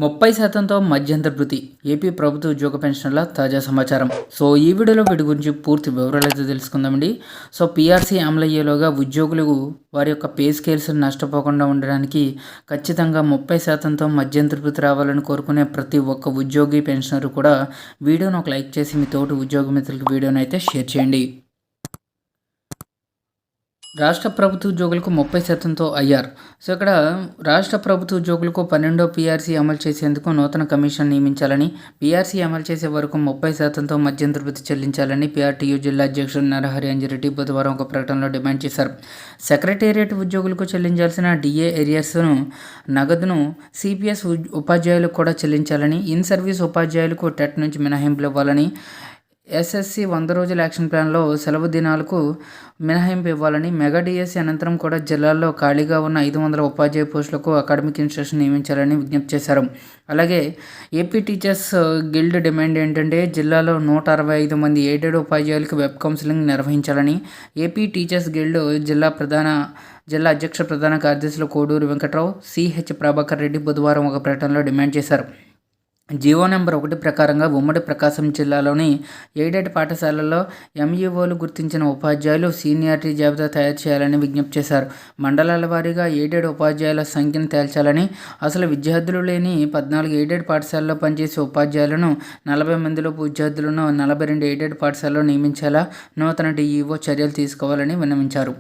30% మధ్యంతర భృతి ఏపీ ప్రభుత్వ ఉద్యోగ పెన్షన్ల తాజా సమాచారం. సో ఈ వీడియోలో వీటి గురించి పూర్తి వివరాలు అయితే తెలుసుకుందామండి. సో పీఆర్సీ అమలయ్యేలోగా ఉద్యోగులు వారి యొక్క పే స్కేల్స్ నష్టపోకుండా ఉండడానికి ఖచ్చితంగా 30% మధ్యంతర భృతి రావాలని కోరుకునే ప్రతి ఒక్క ఉద్యోగి పెన్షనర్ కూడా వీడియోను ఒక లైక్ చేసి మీ తోటి ఉద్యోగ మిత్రులకు వీడియోని అయితే షేర్ చేయండి. రాష్ట్ర ప్రభుత్వ ఉద్యోగులకు 30%తో ఐఆర్. సో ఇక్కడ రాష్ట్ర ప్రభుత్వ ఉద్యోగులకు 12వ పీఆర్సీ అమలు చేసేందుకు నూతన కమిషన్ నియమించాలని, పీఆర్సీ అమలు చేసే వరకు 30%తో మధ్యంతర భృతి చెల్లించాలని పీఆర్టీయూ జిల్లా అధ్యక్షుడు నరహరి అంజిరెడ్డి బుధవారం ఒక ప్రకటనలో డిమాండ్ చేశారు. సెక్రటేరియట్ ఉద్యోగులకు చెల్లించాల్సిన డిఏ ఏరియాస్ను నగదును సిపిఎస్ ఉపాధ్యాయులకు కూడా చెల్లించాలని, ఇన్ సర్వీస్ ఉపాధ్యాయులకు టెట్ నుంచి మినహాయింపులు ఇవ్వాలని, ఎస్ఎస్సి 100 రోజుల యాక్షన్ ప్లాన్లో సెలవు దినాలకు మినహాయింపు ఇవ్వాలని, మెగా డిఎస్సి అనంతరం కూడా జిల్లాల్లో ఖాళీగా ఉన్న 500 ఉపాధ్యాయ పోస్టులకు అకాడమిక్ ఇన్స్ట్రక్షన్ నియమించాలని విజ్ఞప్తి చేశారు. అలాగే ఏపీ టీచర్స్ గిల్డ్ డిమాండ్ ఏంటంటే జిల్లాలో 165 మంది ఎయిడెడ్ ఉపాధ్యాయులకు వెబ్ కౌన్సిలింగ్ నిర్వహించాలని. ఏపీ టీచర్స్ గిల్డ్ జిల్లా అధ్యక్ష ప్రధాన కార్యదర్శులు కోడూరు వెంకట్రావు, సిహెచ్ ప్రభాకర్ రెడ్డి బుధవారం ఒక ప్రకటనలో డిమాండ్ చేశారు. జీవో నెంబర్ 1 ప్రకారంగా ఉమ్మడి ప్రకాశం జిల్లాలోని ఎయిడెడ్ పాఠశాలల్లో ఎంఈఓలు గుర్తించిన ఉపాధ్యాయులు సీనియారిటీ జాబితా తయారు చేయాలని విజ్ఞప్తి చేశారు. మండలాల వారీగా ఎయిడెడ్ ఉపాధ్యాయుల సంఖ్యను తేల్చాలని, అసలు విద్యార్థులు లేని 14 ఎయిడెడ్ పాఠశాలలో పనిచేసే ఉపాధ్యాయులను 40 మందిలోపు విద్యార్థులను 42 ఎయిడెడ్ పాఠశాలలో నియమించేలా నూతన డిఈఓ చర్యలు తీసుకోవాలని విన్నవించారు.